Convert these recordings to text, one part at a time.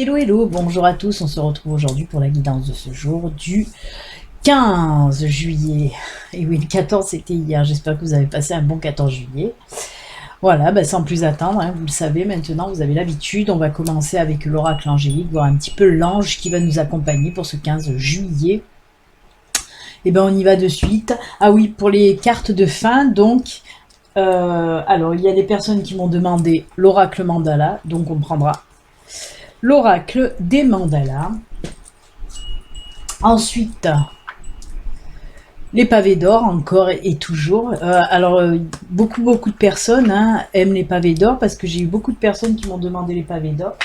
Hello, hello, bonjour à tous, on se retrouve aujourd'hui pour la guidance de ce jour du 15 juillet. Et oui, le 14 c'était hier, j'espère que vous avez passé un bon 14 juillet. Voilà, sans plus attendre, vous le savez maintenant, vous avez l'habitude, on va commencer avec l'oracle angélique, voir un petit peu l'ange qui va nous accompagner pour ce 15 juillet. Et on y va de suite. Ah oui, pour les cartes de fin, donc, alors il y a des personnes qui m'ont demandé l'oracle mandala, donc on prendra l'oracle des mandalas. Ensuite, les pavés d'or, encore et toujours. Beaucoup de personnes aiment les pavés d'or parce que j'ai eu beaucoup de personnes qui m'ont demandé les pavés d'or.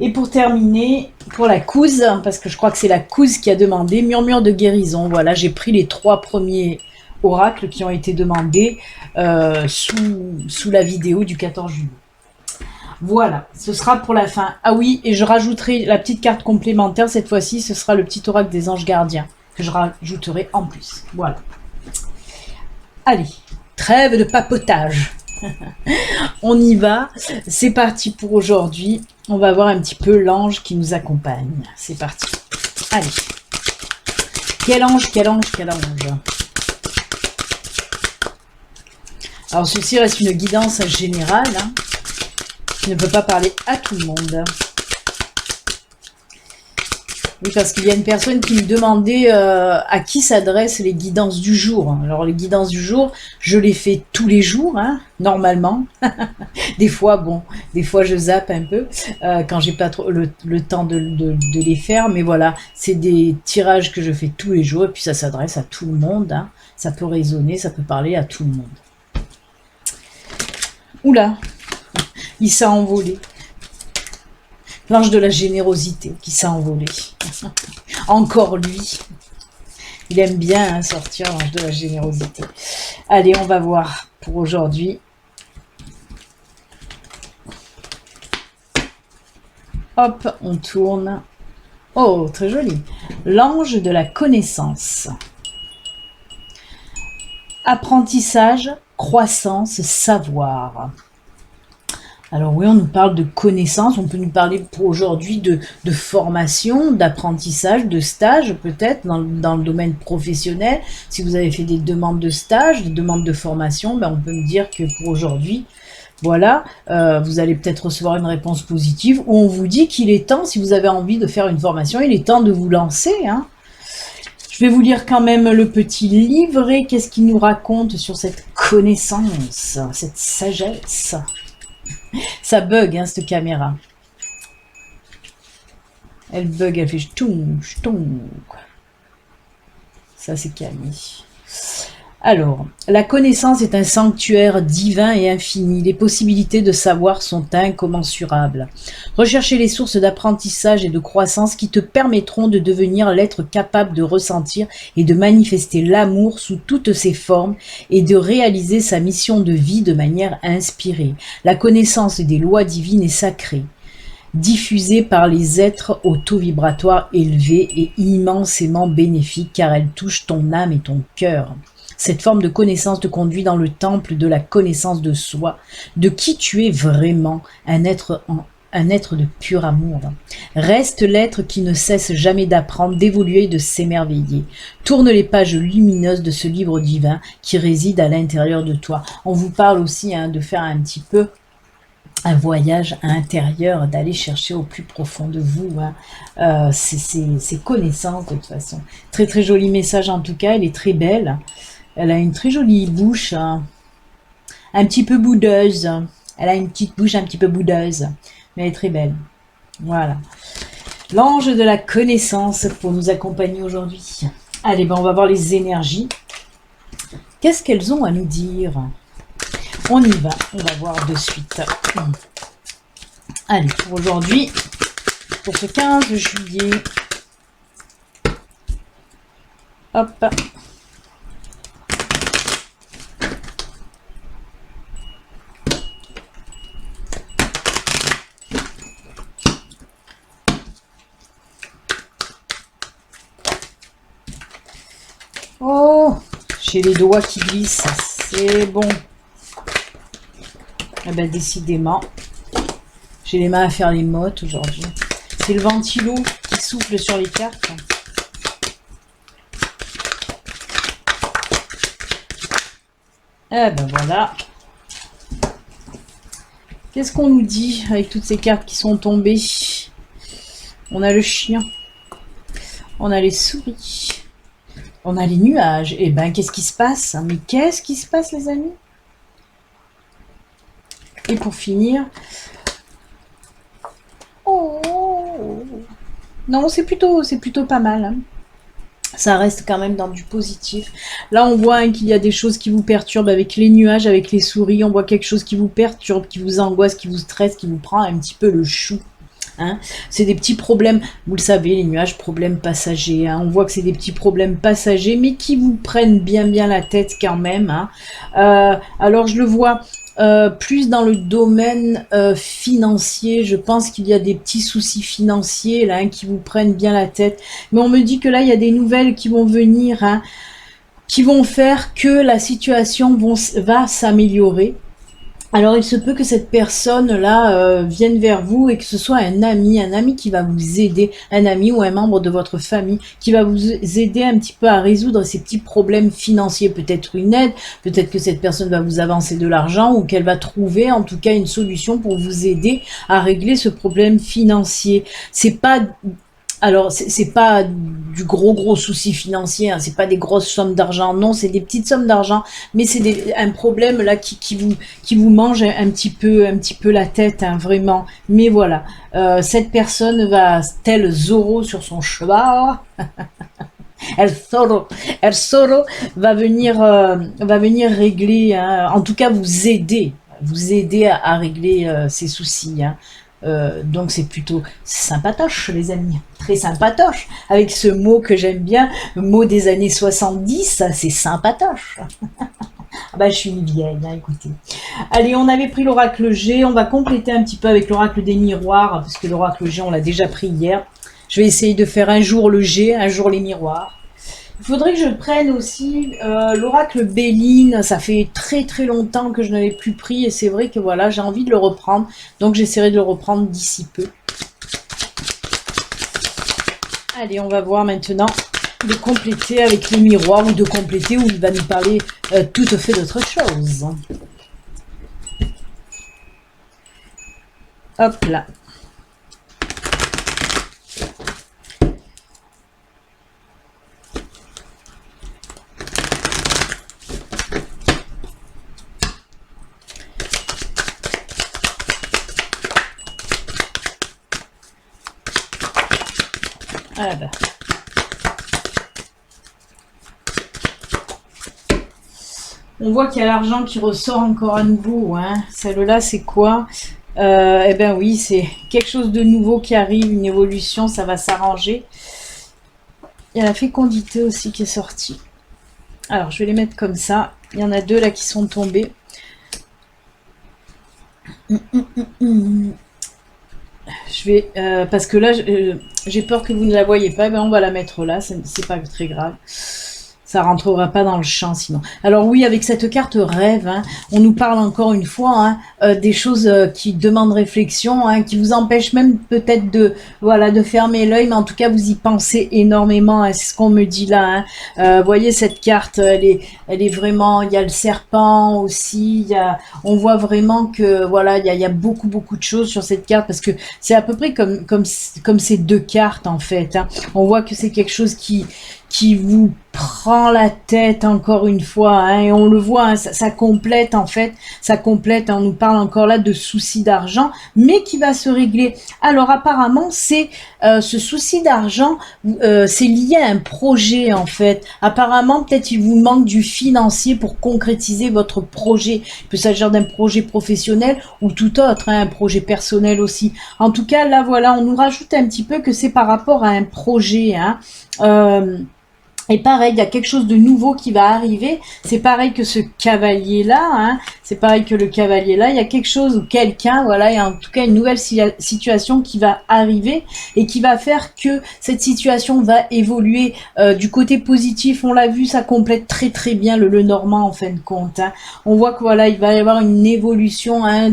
Et pour terminer, pour la couse, parce que je crois que c'est la couse qui a demandé, murmure de guérison. Voilà, j'ai pris les 3 premiers oracles qui ont été demandés sous la vidéo du 14 juillet. Voilà, ce sera pour la fin. Ah oui, et je rajouterai la petite carte complémentaire, cette fois-ci, ce sera le petit oracle des anges gardiens, que je rajouterai en plus. Voilà. Allez, trêve de papotage. On y va, c'est parti pour aujourd'hui. On va voir un petit peu l'ange qui nous accompagne. C'est parti. Allez. Quel ange, quel ange, quel ange. Alors ceci reste une guidance générale, Je ne peux pas parler à tout le monde. Oui, parce qu'il y a une personne qui me demandait à qui s'adressent les guidances du jour. Alors les guidances du jour, je les fais tous les jours, normalement. Des fois, des fois je zappe un peu quand j'ai pas trop le temps de les faire. Mais voilà, c'est des tirages que je fais tous les jours et puis ça s'adresse à tout le monde. Ça peut résonner, ça peut parler à tout le monde. Oula! Il s'est envolé. L'ange de la générosité qui s'est envolé. Encore lui. Il aime bien sortir l'ange de la générosité. Allez, on va voir pour aujourd'hui. Hop, on tourne. Oh, très joli. L'ange de la connaissance. Apprentissage, croissance, savoir. Alors oui, on nous parle de connaissances, on peut nous parler pour aujourd'hui de formation, d'apprentissage, de stage peut-être dans le domaine professionnel. Si vous avez fait des demandes de stage, des demandes de formation, on peut me dire que pour aujourd'hui, voilà, vous allez peut-être recevoir une réponse positive où on vous dit qu'il est temps, si vous avez envie de faire une formation, il est temps de vous lancer. Je vais vous lire quand même le petit livret, qu'est-ce qu'il nous raconte sur cette connaissance, cette sagesse. Ça bug, cette caméra. Elle bug, elle fait ch'toum, ch'toum. Ça, c'est Camille. Alors, la connaissance est un sanctuaire divin et infini. Les possibilités de savoir sont incommensurables. Recherchez les sources d'apprentissage et de croissance qui te permettront de devenir l'être capable de ressentir et de manifester l'amour sous toutes ses formes et de réaliser sa mission de vie de manière inspirée. La connaissance des lois divines est sacrée, diffusée par les êtres au taux vibratoire élevé et immensément bénéfique car elle touche ton âme et ton cœur. Cette forme de connaissance te conduit dans le temple de la connaissance de soi, de qui tu es vraiment, un être de pur amour. Reste l'être qui ne cesse jamais d'apprendre, d'évoluer et de s'émerveiller. Tourne les pages lumineuses de ce livre divin qui réside à l'intérieur de toi. On vous parle aussi de faire un petit peu un voyage intérieur, d'aller chercher au plus profond de vous ces connaissances de toute façon. Très très joli message en tout cas, elle est très belle. Elle a une très jolie bouche, un petit peu boudeuse. Elle a une petite bouche un petit peu boudeuse, mais elle est très belle. Voilà. L'ange de la connaissance pour nous accompagner aujourd'hui. Allez, on va voir les énergies. Qu'est-ce qu'elles ont à nous dire? On y va, on va voir de suite. Allez, pour aujourd'hui, pour ce 15 juillet. Hop. Oh, j'ai les doigts qui glissent, c'est bon. Décidément, j'ai les mains à faire les mottes aujourd'hui. C'est le ventilo qui souffle sur les cartes. Eh ben voilà. Qu'est-ce qu'on nous dit avec toutes ces cartes qui sont tombées? On a le chien. On a les souris. On a les nuages. Eh ben, qu'est-ce qui se passe? Mais qu'est-ce qui se passe, les amis? Et pour finir... Oh non, c'est plutôt pas mal. Hein. Ça reste quand même dans du positif. Là, on voit hein, qu'il y a des choses qui vous perturbent avec les nuages, avec les souris. On voit quelque chose qui vous perturbe, qui vous angoisse, qui vous stresse, qui vous prend un petit peu le chou. Hein. C'est des petits problèmes, vous le savez, les nuages, problèmes passagers. Hein. On voit que c'est des petits problèmes passagers, mais qui vous prennent bien la tête quand même. Hein. Alors, je le vois... plus dans le domaine financier, je pense qu'il y a des petits soucis financiers là hein, qui vous prennent bien la tête. Mais on me dit que là, il y a des nouvelles qui vont venir, hein, qui vont faire que la situation va s'améliorer. Alors, il se peut que cette personne-là vienne vers vous et que ce soit un ami qui va vous aider, un ami ou un membre de votre famille qui va vous aider un petit peu à résoudre ces petits problèmes financiers. Peut-être une aide, peut-être que cette personne va vous avancer de l'argent ou qu'elle va trouver en tout cas une solution pour vous aider à régler ce problème financier. C'est pas... Alors, c'est pas du gros souci financier, hein, c'est pas des grosses sommes d'argent, non, c'est des petites sommes d'argent, mais c'est un problème là qui vous mange un petit peu la tête, hein, vraiment. Mais voilà, cette personne va, tel Zorro sur son cheval, El Zorro va venir régler, hein, en tout cas vous aider à régler ces soucis, hein. Donc c'est plutôt sympatoche les amis, très sympatoche, avec ce mot que j'aime bien, mot des années 70, c'est sympatoche. Bah je suis une vieille, hein, écoutez. Allez, on avait pris l'oracle G, on va compléter un petit peu avec l'oracle des miroirs, parce que l'oracle G on l'a déjà pris hier. Je vais essayer de faire un jour le G, un jour les miroirs. Il faudrait que je prenne aussi l'oracle Béline, ça fait très longtemps que je n'avais plus pris et c'est vrai que voilà, j'ai envie de le reprendre, donc j'essaierai de le reprendre d'ici peu. Allez, on va voir maintenant de compléter avec les miroirs ou de compléter où il va nous parler tout à fait d'autre chose. Hop là. Ah bah. On voit qu'il y a l'argent qui ressort encore à nouveau. Hein. Celle-là, c'est quoi? Eh ben oui, c'est quelque chose de nouveau qui arrive, une évolution, ça va s'arranger. Il y a la fécondité aussi qui est sortie. Alors, je vais les mettre comme ça. Il y en a deux là qui sont tombés. Je vais, parce que là, j'ai peur que vous ne la voyez pas, ben on va la mettre là, c'est pas très grave. Ça rentrera pas dans le champ sinon. Alors oui, avec cette carte rêve, hein, on nous parle encore une fois hein, des choses qui demandent réflexion, hein, qui vous empêchent même peut-être de fermer l'œil, mais en tout cas vous y pensez énormément. Hein, c'est ce qu'on me dit là. Hein. Voyez cette carte, elle est vraiment. Il y a le serpent aussi. On voit vraiment que voilà, il y a beaucoup de choses sur cette carte parce que c'est à peu près comme ces deux cartes en fait. Hein. On voit que c'est quelque chose qui vous prend la tête encore une fois, hein, et on le voit, hein, ça complète en fait, on nous parle encore là de soucis d'argent, mais qui va se régler. Alors apparemment, c'est ce souci d'argent, c'est lié à un projet en fait. Apparemment, peut-être il vous manque du financier pour concrétiser votre projet. Il peut s'agir d'un projet professionnel ou tout autre, hein, un projet personnel aussi. En tout cas, là voilà, on nous rajoute un petit peu que c'est par rapport à un projet, hein. Et pareil, il y a quelque chose de nouveau qui va arriver. C'est pareil que ce cavalier-là, hein. C'est pareil que le cavalier-là. Il y a quelque chose ou quelqu'un, voilà, il y a en tout cas une nouvelle situation qui va arriver et qui va faire que cette situation va évoluer du côté positif. On l'a vu, ça complète très très bien le Normand en fin de compte, hein. On voit que voilà, il va y avoir une évolution, hein,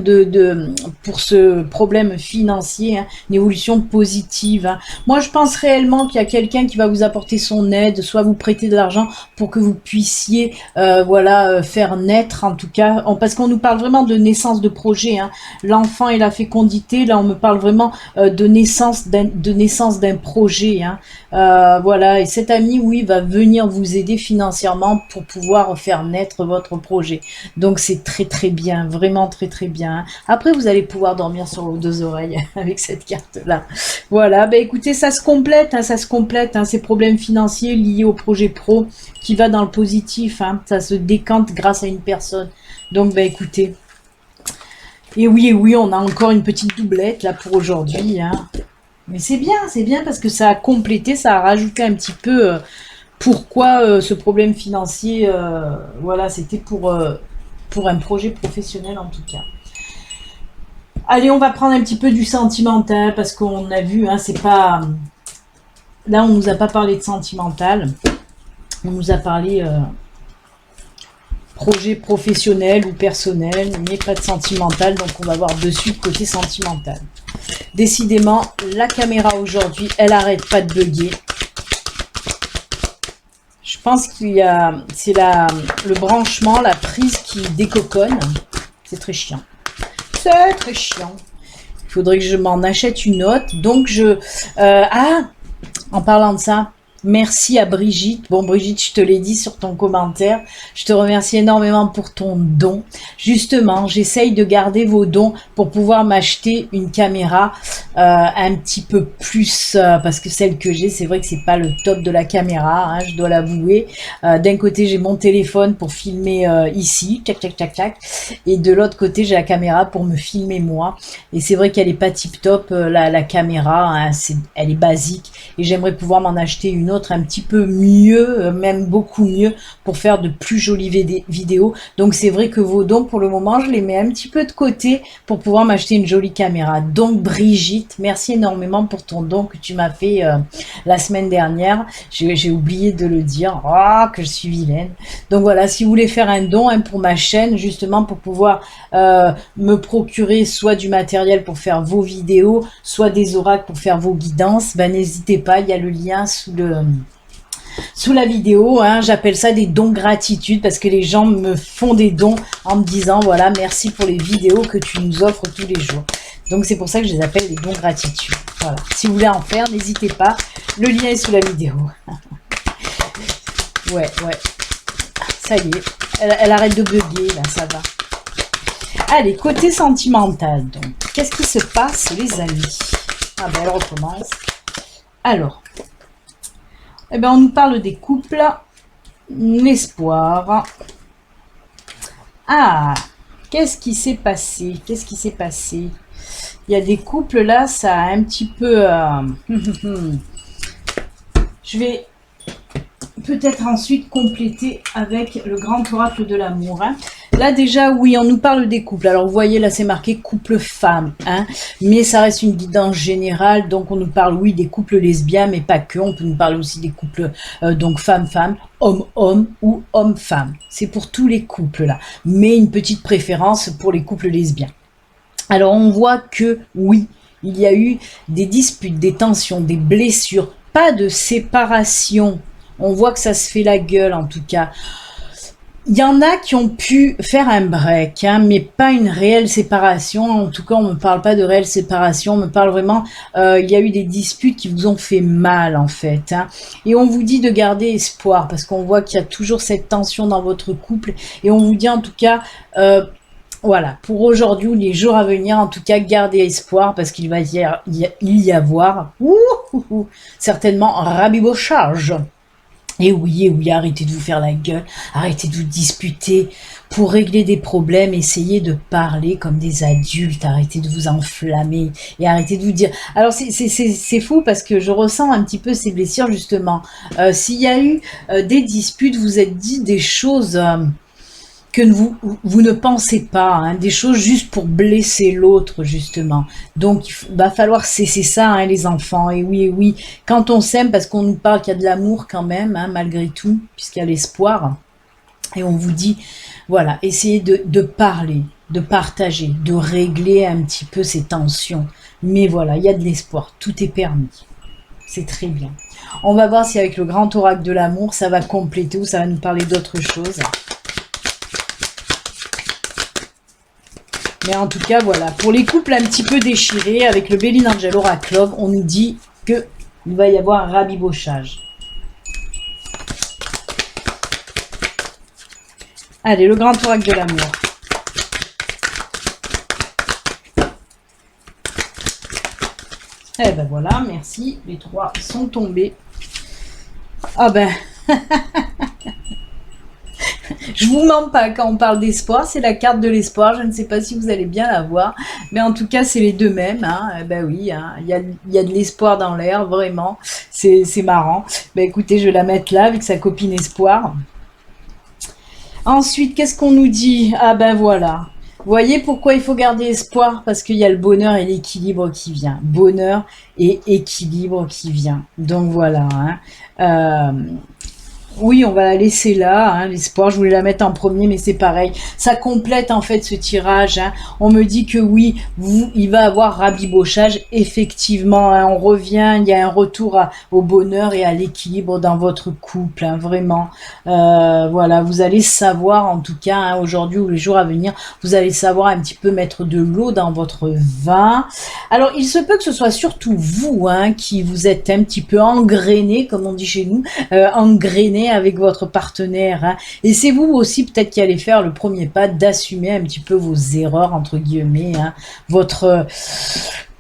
pour ce problème financier, hein, une évolution positive, hein. Moi, je pense réellement qu'il y a quelqu'un qui va vous apporter son aide, soit vous prêter de l'argent pour que vous puissiez voilà, faire naître, en tout cas, parce qu'on nous parle vraiment de naissance de projet, hein. L'enfant et la fécondité, là on me parle vraiment de naissance d'un projet, hein. Voilà, et cet ami, oui, va venir vous aider financièrement pour pouvoir faire naître votre projet. Donc c'est très très bien, vraiment très très bien, hein. Après vous allez pouvoir dormir sur vos deux oreilles avec cette carte là. Voilà, bah écoutez, ça se complète, hein, ça se complète, hein, ces problèmes financiers liés au projet pro qui va dans le positif, hein, ça se décante grâce à une personne. Donc bah écoutez, et oui, on a encore une petite doublette là pour aujourd'hui, hein. Mais c'est bien parce que ça a complété, ça a rajouté un petit peu pourquoi ce problème financier, voilà, c'était pour un projet professionnel en tout cas. Allez, on va prendre un petit peu du sentimental parce qu'on a vu, hein, c'est pas... Là, on nous a pas parlé de sentimental. On nous a parlé projet professionnel ou personnel, mais pas de sentimental. Donc, on va voir dessus côté sentimental. Décidément, la caméra aujourd'hui, elle arrête pas de bugger. Je pense qu'il y a... C'est le branchement, la prise qui décoconne. C'est très chiant. C'est très chiant. Il faudrait que je m'en achète une autre. Donc, en parlant de ça, merci à Brigitte. Bon, Brigitte, je te l'ai dit sur ton commentaire. Je te remercie énormément pour ton don. Justement, j'essaye de garder vos dons pour pouvoir m'acheter une caméra un petit peu plus, parce que celle que j'ai, c'est vrai que c'est pas le top de la caméra, hein, je dois l'avouer. D'un côté, j'ai mon téléphone pour filmer ici, tac, tac, tac, tac. Et de l'autre côté, j'ai la caméra pour me filmer moi. Et c'est vrai qu'elle est pas tip top, la caméra, hein, elle est basique. Et j'aimerais pouvoir m'en acheter une autre un petit peu mieux, même beaucoup mieux, pour faire de plus jolies vidéos. Donc c'est vrai que vos dons, pour le moment, je les mets un petit peu de côté pour pouvoir m'acheter une jolie caméra. Donc Brigitte, merci énormément pour ton don que tu m'as fait la semaine dernière. J'ai oublié de le dire. Oh, que je suis vilaine. Donc voilà, si vous voulez faire un don, hein, pour ma chaîne, justement pour pouvoir me procurer soit du matériel pour faire vos vidéos, soit des oracles pour faire vos guidances, ben n'hésitez pas, il y a le lien sous la vidéo, hein. J'appelle ça des dons gratitude parce que les gens me font des dons en me disant voilà, merci pour les vidéos que tu nous offres tous les jours. Donc c'est pour ça que je les appelle les dons gratitude. Voilà. Si vous voulez en faire, n'hésitez pas. Le lien est sous la vidéo. Ouais. Ça y est. Elle arrête de bugger, là, ça va. Allez, côté sentimental, donc. Qu'est-ce qui se passe, les amis? Ah ben, elle recommence. Alors. Eh ben, on nous parle des couples. L'espoir. Ah, qu'est-ce qui s'est passé? Il y a des couples là, ça a un petit peu... Je vais peut-être ensuite compléter avec le grand oracle de l'amour, hein. Là déjà, oui, on nous parle des couples. Alors vous voyez, là c'est marqué couple femme, hein, mais ça reste une guidance générale. Donc on nous parle, oui, des couples lesbiens, mais pas que. On peut nous parler aussi des couples donc femme-femme, homme-homme ou homme-femme. C'est pour tous les couples là, mais une petite préférence pour les couples lesbiens. Alors on voit que oui, il y a eu des disputes, des tensions, des blessures, pas de séparation. On voit que ça se fait la gueule en tout cas. Il y en a qui ont pu faire un break, hein, mais pas une réelle séparation. En tout cas, on ne me parle pas de réelle séparation. On me parle vraiment, il y a eu des disputes qui vous ont fait mal, en fait, hein. Et on vous dit de garder espoir, parce qu'on voit qu'il y a toujours cette tension dans votre couple. Et on vous dit, en tout cas, voilà, pour aujourd'hui ou les jours à venir, en tout cas, gardez espoir, parce qu'il va y avoir certainement rabibochage. et oui, arrêtez de vous faire la gueule, arrêtez de vous disputer. Pour régler des problèmes, essayez de parler comme des adultes, arrêtez de vous enflammer et arrêtez de vous dire... Alors c'est fou parce que je ressens un petit peu ces blessures justement. S'il y a eu des disputes, vous êtes dit des choses... que vous ne pensez pas, hein, des choses juste pour blesser l'autre, justement. Donc, il va falloir cesser ça, hein, les enfants. Et oui, quand on s'aime, parce qu'on nous parle qu'il y a de l'amour quand même, hein, malgré tout, puisqu'il y a l'espoir, et on vous dit, voilà, essayez de parler, de partager, de régler un petit peu ces tensions. Mais voilà, il y a de l'espoir, tout est permis. C'est très bien. On va voir si avec le grand oracle de l'amour, ça va compléter ou ça va nous parler d'autre chose. Mais en tout cas, voilà, pour les couples un petit peu déchirés, avec le Béline Angel Oracle Love, on nous dit qu'il va y avoir un rabibochage. Allez, le grand oracle de l'amour. Eh ben voilà, merci. Les 3 sont tombés. Ah ben... Je vous mens pas quand on parle d'espoir, c'est la carte de l'espoir. Je ne sais pas si vous allez bien la voir, mais en tout cas, c'est les deux mêmes. Hein. Ben oui, hein. Il y a de l'espoir dans l'air, vraiment. C'est marrant. Ben écoutez, je vais la mettre là avec sa copine espoir. Ensuite, qu'est-ce qu'on nous dit? Ah ben voilà. Vous voyez pourquoi il faut garder espoir? Parce qu'il y a le bonheur et l'équilibre qui vient. Bonheur et équilibre qui vient. Donc voilà. Hein. Oui, on va la laisser là, hein, l'espoir. Je voulais la mettre en premier, mais c'est pareil. Ça complète en fait ce tirage. Hein. On me dit que oui, il va avoir rabibochage. Effectivement, hein, on revient. Il y a un retour au bonheur et à l'équilibre dans votre couple. Hein, vraiment. Voilà, vous allez savoir, en tout cas, hein, aujourd'hui ou les jours à venir, vous allez savoir un petit peu mettre de l'eau dans votre vin. Alors, il se peut que ce soit surtout vous, hein, qui vous êtes un petit peu engrainé, comme on dit chez nous, engrainé avec votre partenaire, hein. Et c'est vous aussi peut-être qui allez faire le premier pas d'assumer un petit peu vos erreurs entre guillemets, hein.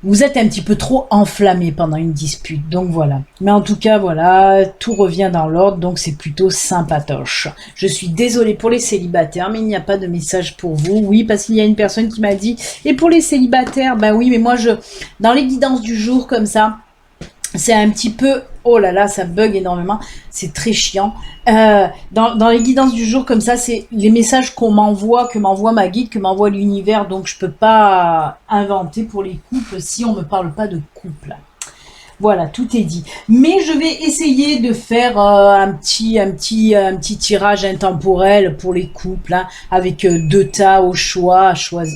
Vous êtes un petit peu trop enflammé pendant une dispute, donc voilà. Mais en tout cas, voilà, tout revient dans l'ordre, donc c'est plutôt sympatoche. Je suis désolée pour les célibataires, mais il n'y a pas de message pour vous. Oui, parce qu'il y a une personne qui m'a dit, et pour les célibataires, ben oui, mais moi, dans les guidances du jour, comme ça, c'est un petit peu... Oh là là, ça bug énormément. C'est très chiant. Dans les guidances du jour, comme ça, c'est les messages qu'on m'envoie, que m'envoie ma guide, que m'envoie l'univers. Donc, je peux pas inventer pour les couples si on me parle pas de couple. Voilà, tout est dit. Mais je vais essayer de faire un petit tirage intemporel pour les couples, hein, avec 2 tas au choix.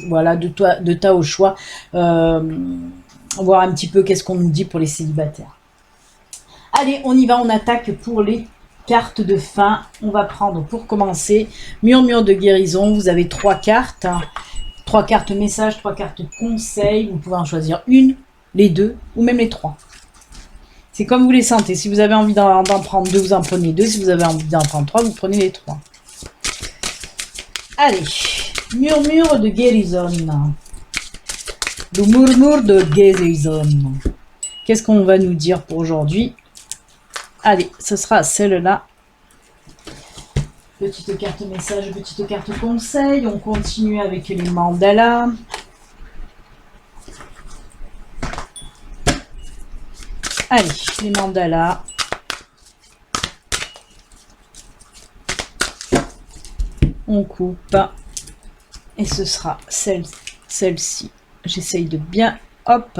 Voilà, 2 tas au choix. Voir un petit peu qu'est-ce qu'on nous dit pour les célibataires. Allez, on y va, on attaque pour les cartes de fin. On va prendre pour commencer Murmure de guérison. Vous avez 3 cartes. Hein. 3 cartes message, 3 cartes conseil. Vous pouvez en choisir une, les 2 ou même les 3. C'est comme vous les sentez. Si vous avez envie d'en prendre 2, vous en prenez 2. Si vous avez envie d'en prendre 3, vous prenez les 3. Allez, Murmure de guérison. Le murmure de guérison. Qu'est-ce qu'on va nous dire pour aujourd'hui? Allez, ce sera celle-là. Petite carte message, petite carte conseil. On continue avec les mandalas. Allez, les mandalas. On coupe. Et ce sera celle-ci. J'essaye de bien... Hop.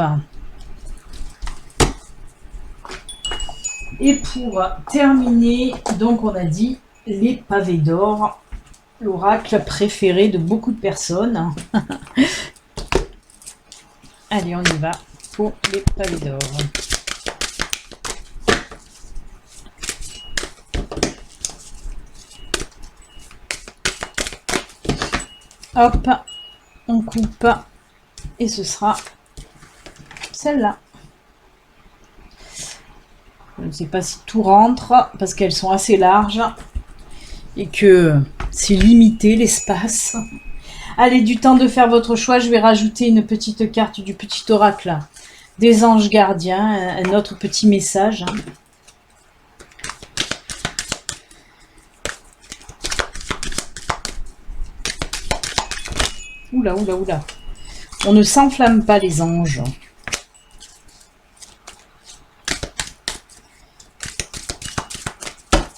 Et pour terminer, donc on a dit les pavés d'or, l'oracle préféré de beaucoup de personnes. Allez, on y va pour les pavés d'or. Hop, on coupe et ce sera celle-là. Je ne sais pas si tout rentre parce qu'elles sont assez larges et que c'est limité l'espace. Allez, du temps de faire votre choix, je vais rajouter une petite carte du petit oracle des anges gardiens, un autre petit message. oula, oula, oula. On ne s'enflamme pas les anges.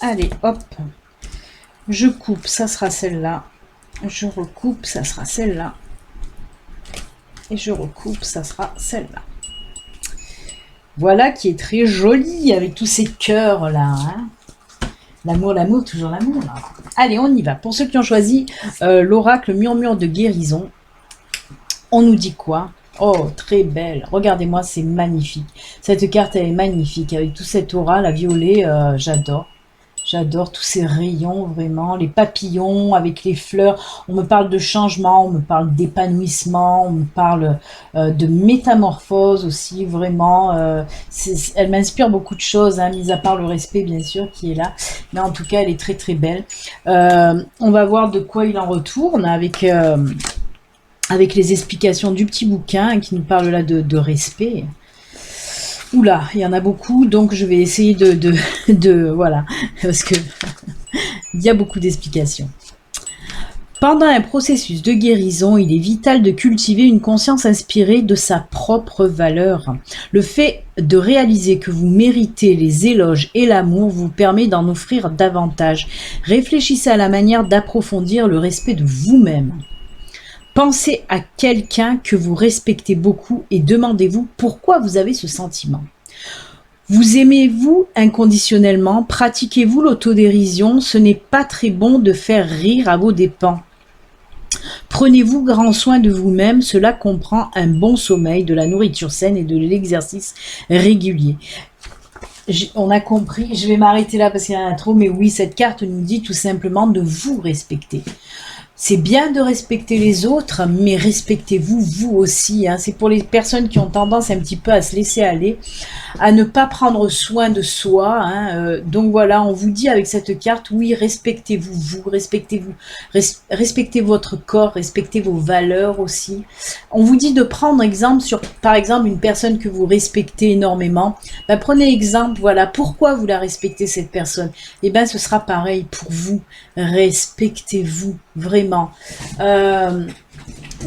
Allez, hop. Je coupe, ça sera celle-là. Je recoupe, ça sera celle-là. Et je recoupe, ça sera celle-là. Voilà qui est très jolie avec tous ces cœurs là. Hein. L'amour, toujours l'amour. Allez, on y va. Pour ceux qui ont choisi l'oracle murmure de guérison, on nous dit quoi? Oh, très belle. Regardez-moi, c'est magnifique. Cette carte, elle est magnifique. Avec tout cet aura, la violet, j'adore. J'adore tous ces rayons, vraiment. Les papillons avec les fleurs. On me parle de changement, on me parle d'épanouissement, on me parle de métamorphose aussi, vraiment. Elle m'inspire beaucoup de choses, hein, mis à part le respect, bien sûr, qui est là. Mais en tout cas, elle est très, très belle. On va voir de quoi il en retourne avec les explications du petit bouquin qui nous parle là de respect. Oula, il y en a beaucoup, donc je vais essayer voilà, parce que il y a beaucoup d'explications. Pendant un processus de guérison, il est vital de cultiver une conscience inspirée de sa propre valeur. Le fait de réaliser que vous méritez les éloges et l'amour vous permet d'en offrir davantage. Réfléchissez à la manière d'approfondir le respect de vous-même. Pensez à quelqu'un que vous respectez beaucoup et demandez-vous pourquoi vous avez ce sentiment. Vous aimez-vous inconditionnellement? Pratiquez-vous l'autodérision? Ce n'est pas très bon de faire rire à vos dépens. Prenez-vous grand soin de vous-même, cela comprend un bon sommeil, de la nourriture saine et de l'exercice régulier. On a compris, je vais m'arrêter là parce qu'il y en a trop, mais oui, cette carte nous dit tout simplement de vous respecter. C'est bien de respecter les autres, mais respectez-vous, vous aussi. Hein. C'est pour les personnes qui ont tendance un petit peu à se laisser aller, à ne pas prendre soin de soi. Hein. Donc voilà, on vous dit avec cette carte, oui, respectez-vous, respectez-vous. Respectez votre corps, respectez vos valeurs aussi. On vous dit de prendre exemple sur, par exemple, une personne que vous respectez énormément. Ben, prenez exemple, voilà, pourquoi vous la respectez cette personne? Eh bien, ce sera pareil pour vous. Respectez-vous. Vraiment.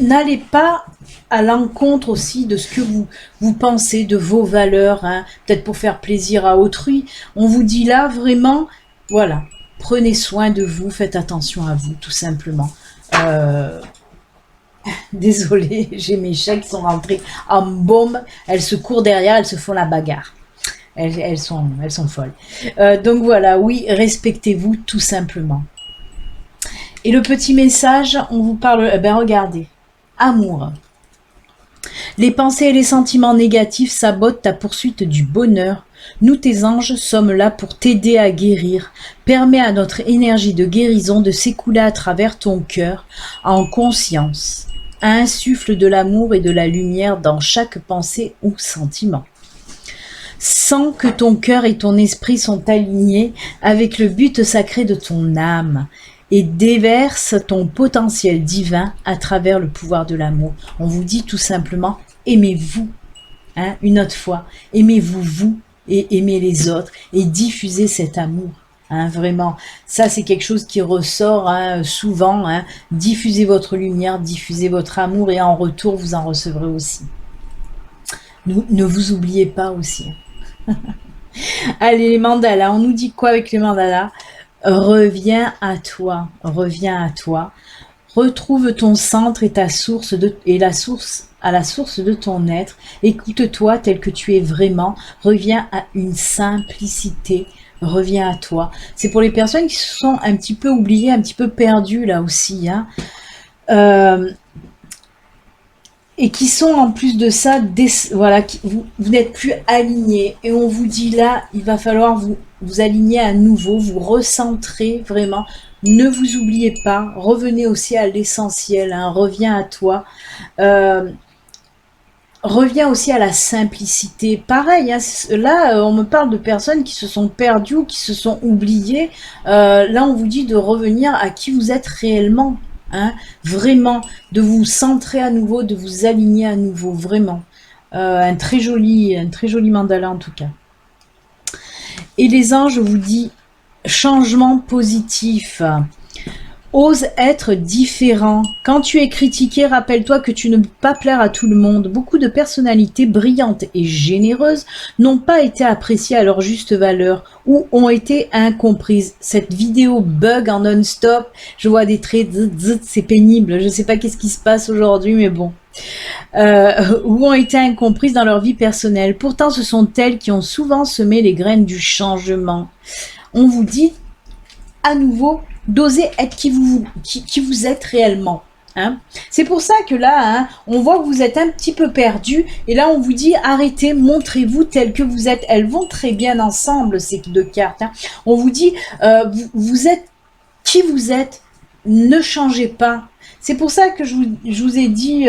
N'allez pas à l'encontre aussi de ce que vous pensez, de vos valeurs, hein, peut-être pour faire plaisir à autrui. On vous dit là, vraiment, voilà, prenez soin de vous, faites attention à vous, tout simplement. Désolée, j'ai mes chats qui sont rentrés en bombe, elles se courent derrière, elles se font la bagarre. Elles sont folles. Donc voilà, oui, respectez-vous tout simplement. Et le petit message, on vous parle, ben regardez, amour. Les pensées et les sentiments négatifs sabotent ta poursuite du bonheur. Nous, tes anges, sommes là pour t'aider à guérir. Permets à notre énergie de guérison de s'écouler à travers ton cœur en conscience. Insuffle de l'amour et de la lumière dans chaque pensée ou sentiment. Sens que ton cœur et ton esprit sont alignés avec le but sacré de ton âme. Et déverse ton potentiel divin à travers le pouvoir de l'amour. On vous dit tout simplement, aimez-vous, hein, une autre fois, aimez-vous vous et aimez les autres et diffusez cet amour, hein, vraiment. Ça, c'est quelque chose qui ressort hein, souvent, hein. Diffusez votre lumière, diffusez votre amour et en retour, vous en recevrez aussi. Ne vous oubliez pas aussi. Allez, les mandalas, on nous dit quoi avec les mandalas? Reviens à toi, retrouve ton centre et ta source à la source de ton être, écoute-toi tel que tu es vraiment, reviens à une simplicité, reviens à toi. C'est pour les personnes qui se sont un petit peu oubliées, un petit peu perdues là aussi, hein. Et qui sont en plus de ça, voilà, vous n'êtes plus alignés. Et on vous dit là, il va falloir vous aligner à nouveau, vous recentrer vraiment. Ne vous oubliez pas, revenez aussi à l'essentiel, hein, reviens à toi. Reviens aussi à la simplicité. Pareil, hein, là, on me parle de personnes qui se sont perdues ou qui se sont oubliées. Là, on vous dit de revenir à qui vous êtes réellement. Hein, vraiment, de vous centrer à nouveau, de vous aligner à nouveau, vraiment. Un très joli mandala en tout cas. Et les anges vous disent changement positif. Ose être différent. Quand tu es critiqué, rappelle-toi que tu ne peux pas plaire à tout le monde. Beaucoup de personnalités brillantes et généreuses n'ont pas été appréciées à leur juste valeur ou ont été incomprises. Cette vidéo bug en non-stop. Je vois des traits, c'est pénible. Je ne sais pas qu'est-ce qui se passe aujourd'hui, mais bon. Ou ont été incomprises dans leur vie personnelle. Pourtant, ce sont elles qui ont souvent semé les graines du changement. On vous dit à nouveau d'oser être qui vous êtes réellement. Hein. C'est pour ça que là, hein, on voit que vous êtes un petit peu perdu, et là on vous dit arrêtez, montrez-vous tel que vous êtes. Elles vont très bien ensemble, ces deux cartes. Hein. On vous dit vous êtes qui vous êtes, ne changez pas. C'est pour ça que je vous ai dit,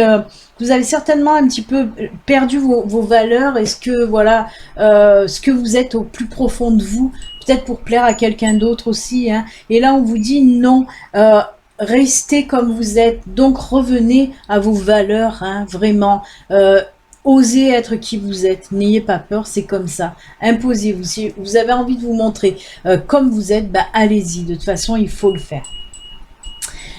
vous avez certainement un petit peu perdu vos valeurs et ce que vous êtes au plus profond de vous, peut-être pour plaire à quelqu'un d'autre aussi. Hein. Et là, on vous dit non, restez comme vous êtes. Donc, revenez à vos valeurs, hein, vraiment. Osez être qui vous êtes. N'ayez pas peur, c'est comme ça. Imposez-vous. Si vous avez envie de vous montrer comme vous êtes, bah, allez-y. De toute façon, il faut le faire.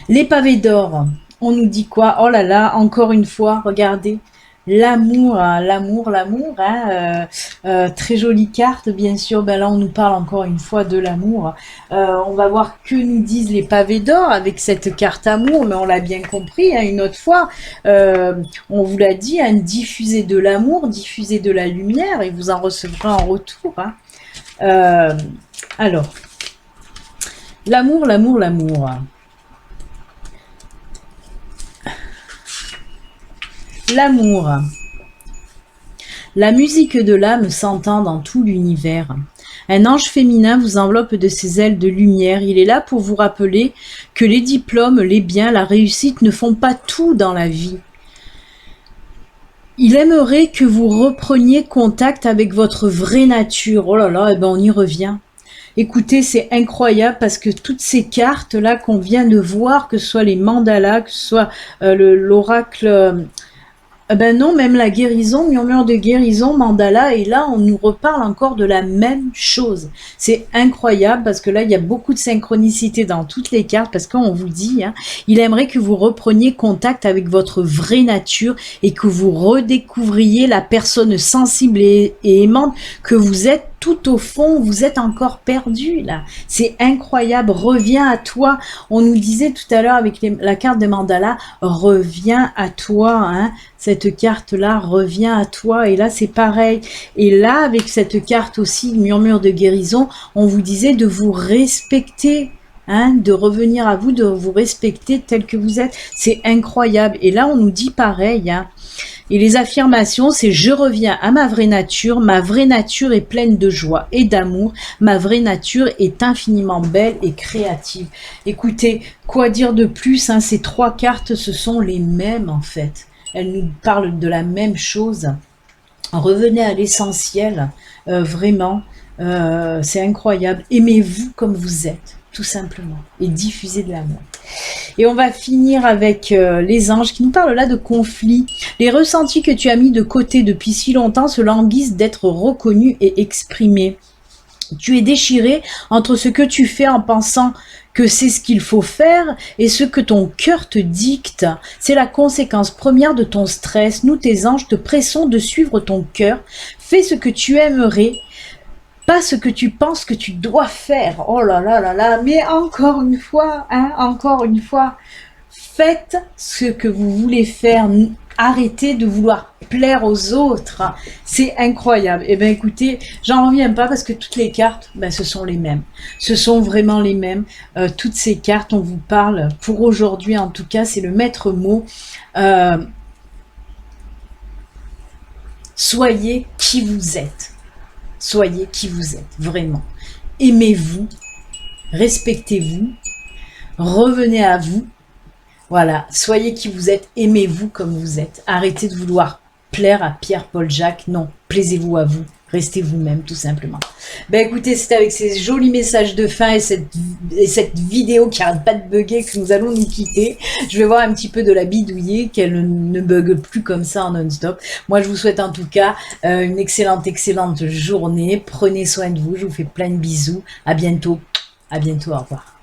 Les pavés d'or, on nous dit quoi? Oh là là, encore une fois, regardez. L'amour, hein, l'amour, hein, très jolie carte, bien sûr. Ben là, on nous parle encore une fois de l'amour. On va voir que nous disent les pavés d'or avec cette carte amour, mais on l'a bien compris, hein, une autre fois. On vous l'a dit, hein, diffusez de l'amour, diffusez de la lumière, et vous en recevrez en retour. Hein. Alors, l'amour, l'amour, l'amour. L'amour. La musique de l'âme s'entend dans tout l'univers. Un ange féminin vous enveloppe de ses ailes de lumière. Il est là pour vous rappeler que les diplômes, les biens, la réussite ne font pas tout dans la vie. Il aimerait que vous repreniez contact avec votre vraie nature. Oh là là, eh ben on y revient. Écoutez, c'est incroyable parce que toutes ces cartes-là qu'on vient de voir, que ce soit les mandalas, que ce soit l'oracle... ben non, même la guérison, murmure de guérison, mandala, et là on nous reparle encore de la même chose. C'est incroyable parce que là il y a beaucoup de synchronicité dans toutes les cartes parce qu'on vous dit, hein, il aimerait que vous repreniez contact avec votre vraie nature et que vous redécouvriez la personne sensible et aimante que vous êtes. Tout au fond, vous êtes encore perdu là. C'est incroyable. Reviens à toi. On nous disait tout à l'heure avec la carte de mandala, reviens à toi. Hein. Cette carte-là, reviens à toi. Et là, c'est pareil. Et là, avec cette carte aussi, murmure de guérison, on vous disait de vous respecter. Hein, de revenir à vous, de vous respecter tel que vous êtes. C'est incroyable. Et là, on nous dit pareil. Hein. Et les affirmations, c'est « Je reviens à ma vraie nature est pleine de joie et d'amour, ma vraie nature est infiniment belle et créative. » Écoutez, quoi dire de plus, hein, ces trois cartes, ce sont les mêmes en fait. Elles nous parlent de la même chose. Revenez à l'essentiel, vraiment, c'est incroyable. Aimez-vous comme vous êtes, tout simplement, et diffusez de l'amour. Et on va finir avec les anges qui nous parlent là de conflit. Les ressentis que tu as mis de côté depuis si longtemps se languissent d'être reconnus et exprimés. Tu es déchiré entre ce que tu fais en pensant que c'est ce qu'il faut faire et ce que ton cœur te dicte. C'est la conséquence première de ton stress. Nous, tes anges, te pressons de suivre ton cœur. Fais ce que tu aimerais, pas ce que tu penses que tu dois faire. Oh là là là là, mais encore une fois, hein, encore une fois, faites ce que vous voulez faire. Arrêtez de vouloir plaire aux autres. C'est incroyable. Eh bien, écoutez, j'en reviens pas parce que toutes les cartes, ben, ce sont les mêmes. Ce sont vraiment les mêmes. Toutes ces cartes, on vous parle, pour aujourd'hui en tout cas, c'est le maître mot. Soyez qui vous êtes. Soyez qui vous êtes, vraiment. Aimez-vous, respectez-vous, revenez à vous. Voilà, soyez qui vous êtes, aimez-vous comme vous êtes. Arrêtez de vouloir plaire à Pierre, Paul, Jacques. Non, plaisez-vous à vous. Restez vous-même, tout simplement. Ben écoutez, c'est avec ces jolis messages de fin et cette vidéo qui n'arrête pas de bugger que nous allons nous quitter. Je vais voir un petit peu de la bidouiller, qu'elle ne bug plus comme ça en non-stop. Moi, je vous souhaite en tout cas une excellente journée. Prenez soin de vous. Je vous fais plein de bisous. À bientôt. À bientôt. Au revoir.